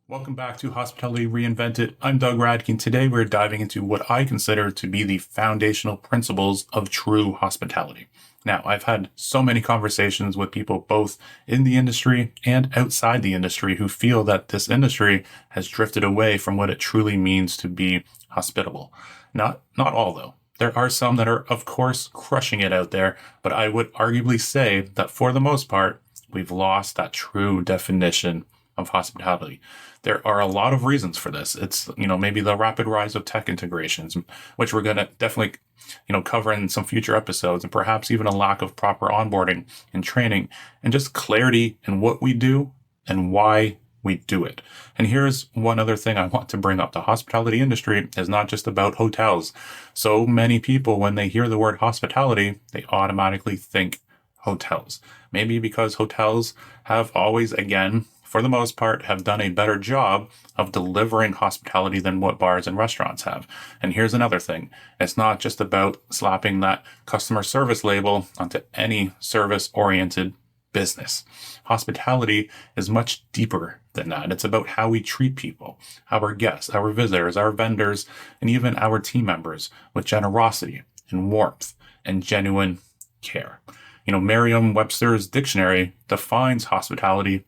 Welcome back to Hospitality Reinvented. I'm Doug Radkey, and today we're diving into what I consider to be the foundational principles of true hospitality. Now, I've had so many conversations with people both in the industry and outside the industry who feel that this industry has drifted away from what it truly means to be hospitable. Not all, though. There are some that are, of course, crushing it out there, but I would arguably say that for the most part, we've lost that true definition of hospitality. There are a lot of reasons for this. It's, maybe the rapid rise of tech integrations, which we're going to definitely, cover in some future episodes, and perhaps even a lack of proper onboarding and training and just clarity in what we do and why we do it. And here's one other thing I want to bring up. The hospitality industry is not just about hotels. So many people, when they hear the word hospitality, they automatically think hotels. Maybe because hotels have always, again, for the most part, have done a better job of delivering hospitality than what bars and restaurants have. And here's another thing. It's not just about slapping that customer service label onto any service-oriented business. Hospitality is much deeper than that. It's about how we treat people, our guests, our visitors, our vendors, and even our team members with generosity and warmth and genuine care. Merriam-Webster's dictionary defines hospitality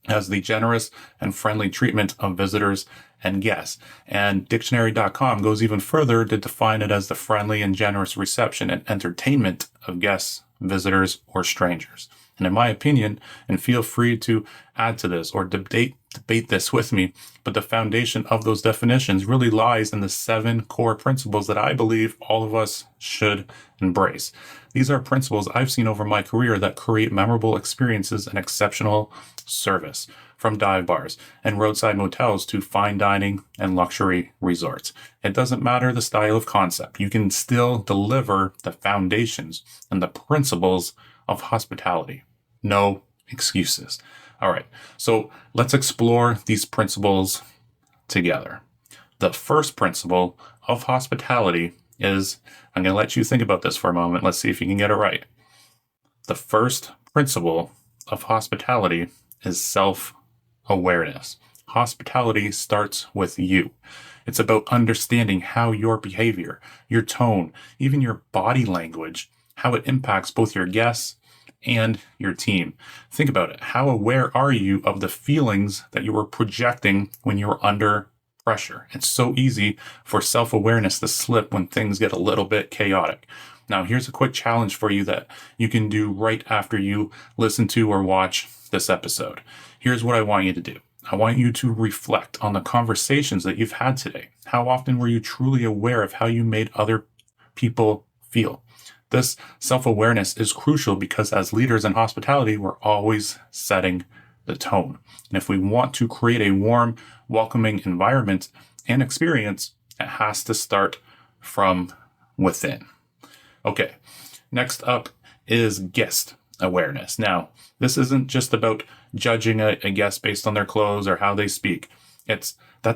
as the generous and friendly treatment of visitors and guests. And dictionary.com goes even further to define it as the friendly and generous reception and entertainment of guests, visitors, or strangers. And in my opinion, and feel free to add to this or debate this with me, but the foundation of those definitions really lies in the 7 core principles that I believe all of us should embrace. These are principles I've seen over my career that create memorable experiences and exceptional service, from dive bars and roadside motels to fine dining and luxury resorts. It doesn't matter the style of concept. You can still deliver the foundations and the principles of hospitality. No excuses. All right, so let's explore these principles together. The first principle of hospitality is, I'm going to let you think about this for a moment. Let's see if you can get it right. The first principle of hospitality is self-awareness. Hospitality starts with you. It's about understanding how your behavior, your tone, even your body language, how it impacts both your guests and your team. Think about it. How aware are you of the feelings that you were projecting when you were under pressure? It's so easy for self-awareness to slip when things get a little bit chaotic. Now, here's a quick challenge for you that you can do right after you listen to or watch this episode. Here's what I want you to do. I want you to reflect on the conversations that you've had today. How often were you truly aware of how you made other people feel? This self-awareness is crucial because as leaders in hospitality, we're always setting the tone. And if we want to create a warm, welcoming environment and experience, it has to start from within. Okay, next up is guest awareness. Now, this isn't just about judging a guest based on their clothes or how they speak. That's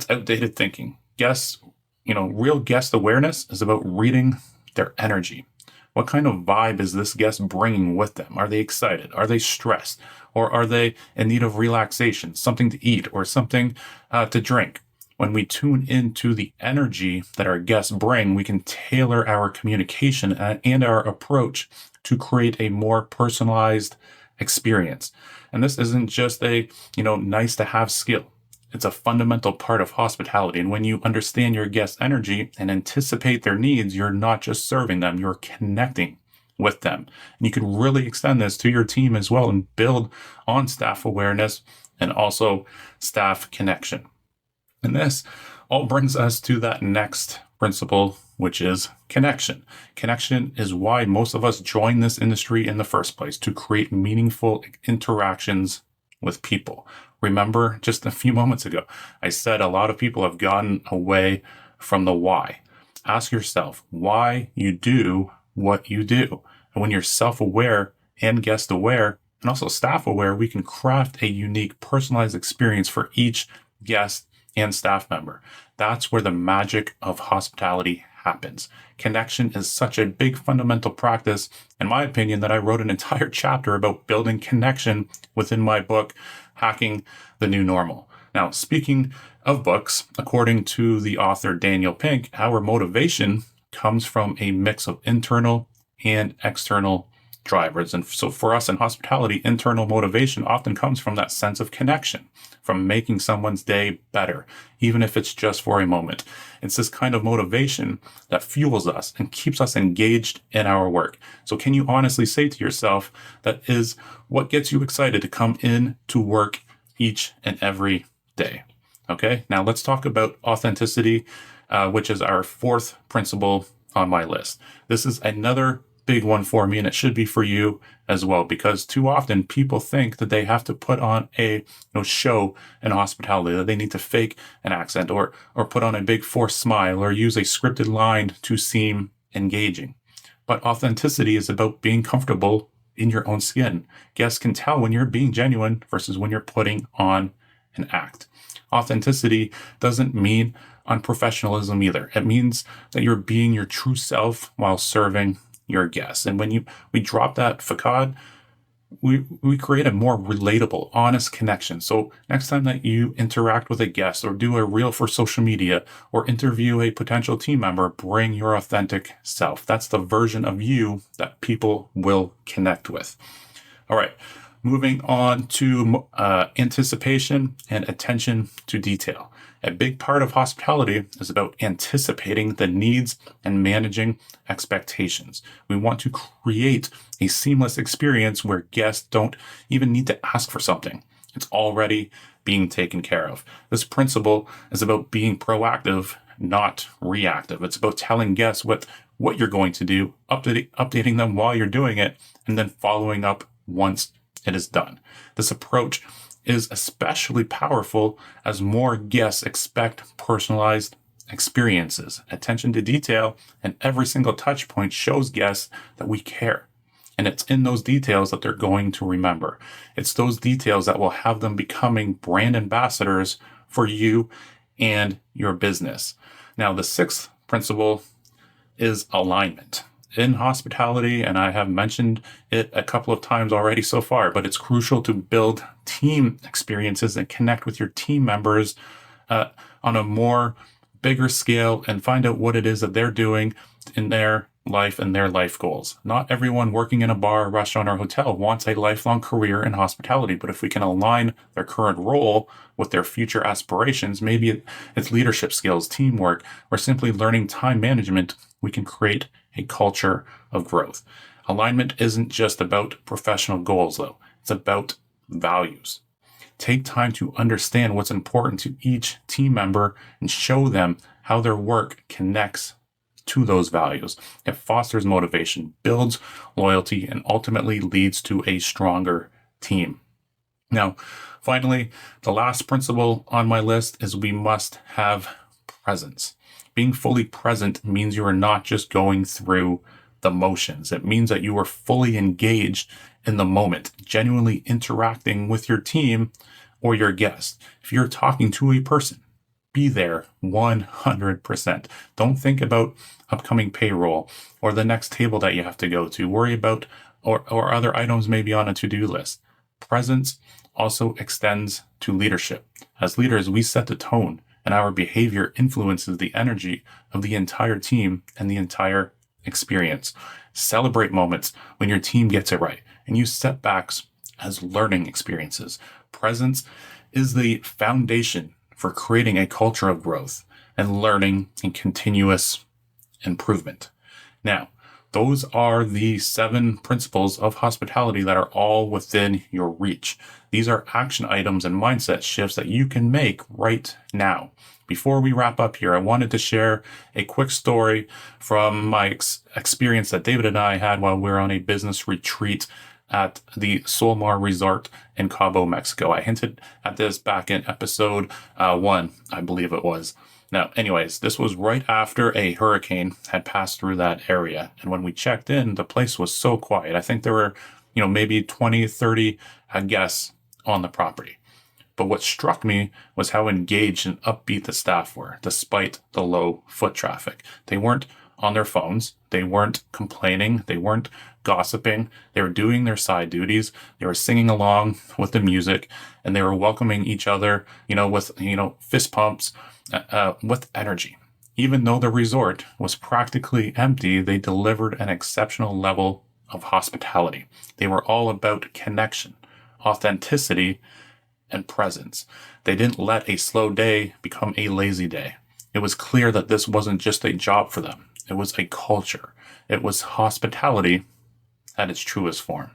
outdated thinking. Real guest awareness is about reading their energy. What kind of vibe is this guest bringing with them? Are they excited? Are they stressed? Or are they in need of relaxation, something to eat or something to drink? When we tune into the energy that our guests bring, we can tailor our communication and our approach to create a more personalized experience. And this isn't just a, nice to have skill. It's a fundamental part of hospitality. And when you understand your guest's energy and anticipate their needs, you're not just serving them, you're connecting with them. And you can really extend this to your team as well and build on staff awareness and also staff connection. And this all brings us to that next principle, which is connection. Connection is why most of us join this industry in the first place, to create meaningful interactions with people. Remember, just a few moments ago, I said a lot of people have gotten away from the why. Ask yourself why you do what you do. And when you're self-aware and guest aware and also staff aware, we can craft a unique personalized experience for each guest and staff member. That's where the magic of hospitality happens. Connection is such a big fundamental practice, in my opinion, that I wrote an entire chapter about building connection within my book, Hacking the New Normal. Now, speaking of books, according to the author Daniel Pink, our motivation comes from a mix of internal and external drivers. And so for us in hospitality, internal motivation often comes from that sense of connection, from making someone's day better, even if it's just for a moment. It's this kind of motivation that fuels us and keeps us engaged in our work. So can you honestly say to yourself, that is what gets you excited to come in to work each and every day? Okay, now let's talk about authenticity, which is our fourth principle on my list. This is another big one for me, and it should be for you as well, because too often people think that they have to put on a show in hospitality, that they need to fake an accent or put on a big forced smile or use a scripted line to seem engaging. But authenticity is about being comfortable in your own skin. Guests can tell when you're being genuine versus when you're putting on an act. Authenticity doesn't mean unprofessionalism either. It means that you're being your true self while serving your guests. And when we drop that facade, we create a more relatable, honest connection. So next time that you interact with a guest or do a reel for social media or interview a potential team member, bring your authentic self. That's the version of you that people will connect with. All right, moving on to anticipation and attention to detail. A big part of hospitality is about anticipating the needs and managing expectations. We want to create a seamless experience where guests don't even need to ask for something. It's already being taken care of. This principle is about being proactive, not reactive. It's about telling guests what you're going to do, updating them while you're doing it, and then following up once it is done. This approach is especially powerful as more guests expect personalized experiences. Attention to detail and every single touch point shows guests that we care. And it's in those details that they're going to remember. It's those details that will have them becoming brand ambassadors for you and your business. Now, the sixth principle is alignment. In hospitality, and I have mentioned it a couple of times already so far, but it's crucial to build team experiences and connect with your team members on a more bigger scale and find out what it is that they're doing in their life and their life goals. Not everyone working in a bar, restaurant, or hotel wants a lifelong career in hospitality, but if we can align their current role with their future aspirations, maybe it's leadership skills, teamwork, or simply learning time management, we can create a culture of growth. Alignment isn't just about professional goals, though. It's about values. Take time to understand what's important to each team member and show them how their work connects to those values. It fosters motivation, builds loyalty, and ultimately leads to a stronger team. Now, finally, the last principle on my list is we must have presence. Being fully present means you are not just going through the motions. It means that you are fully engaged in the moment, genuinely interacting with your team or your guest. If you're talking to a person, be there 100%. Don't think about upcoming payroll or the next table that you have to go to. Worry about or other items maybe on a to-do list. Presence also extends to leadership. As leaders, we set the tone, and our behavior influences the energy of the entire team and the entire experience. Celebrate moments when your team gets it right and use setbacks as learning experiences. Presence is the foundation for creating a culture of growth and learning and continuous improvement. Now, those are the 7 principles of hospitality that are all within your reach. These are action items and mindset shifts that you can make right now. Before we wrap up here, I wanted to share a quick story from my experience that David and I had while we were on a business retreat at the Solmar Resort in Cabo, Mexico. I hinted at this back in episode 1, I believe it was. Now, anyways, this was right after a hurricane had passed through that area. And when we checked in, the place was so quiet. I think there were, maybe 20, 30 guests on the property. But what struck me was how engaged and upbeat the staff were, despite the low foot traffic. They weren't on their phones. They weren't complaining. They weren't gossiping. They were doing their side duties. They were singing along with the music, and they were welcoming each other, with, fist pumps, with energy. Even though the resort was practically empty, they delivered an exceptional level of hospitality. They were all about connection, authenticity, and presence. They didn't let a slow day become a lazy day. It was clear that this wasn't just a job for them. It was a culture. It was hospitality at its truest form.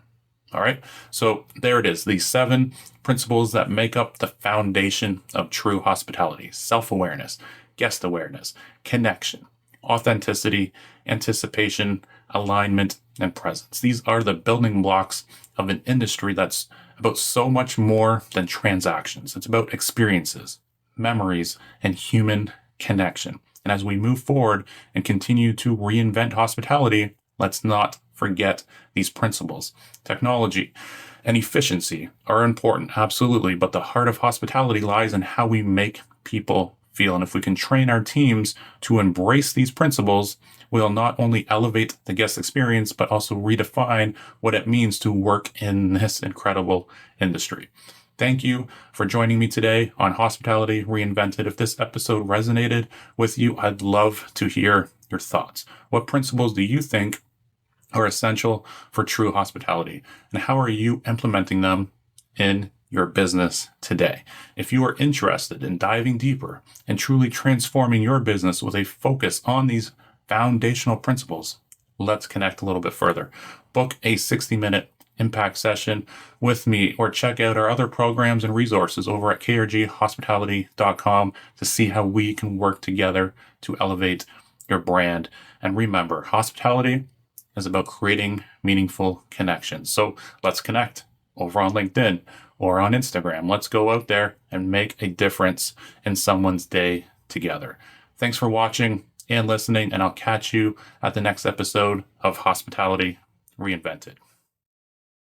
All right. So there it is. These 7 principles that make up the foundation of true hospitality: self-awareness, guest awareness, connection, authenticity, anticipation, alignment, and presence. These are the building blocks of an industry that's about so much more than transactions. It's about experiences, memories, and human connection. And as we move forward and continue to reinvent hospitality, let's not forget these principles. Technology and efficiency are important, absolutely, but the heart of hospitality lies in how we make people feel. And if we can train our teams to embrace these principles, we'll not only elevate the guest experience, but also redefine what it means to work in this incredible industry. Thank you for joining me today on Hospitality Reinvented. If this episode resonated with you, I'd love to hear your thoughts. What principles do you think are essential for true hospitality, and how are you implementing them in your business today? If you are interested in diving deeper and truly transforming your business with a focus on these foundational principles, let's connect a little bit further. Book a 60-minute impact session with me, or check out our other programs and resources over at krghospitality.com to see how we can work together to elevate your brand. And remember, hospitality is about creating meaningful connections. So let's connect over on LinkedIn or on Instagram. Let's go out there and make a difference in someone's day together. Thanks for watching and listening, and I'll catch you at the next episode of Hospitality Reinvented.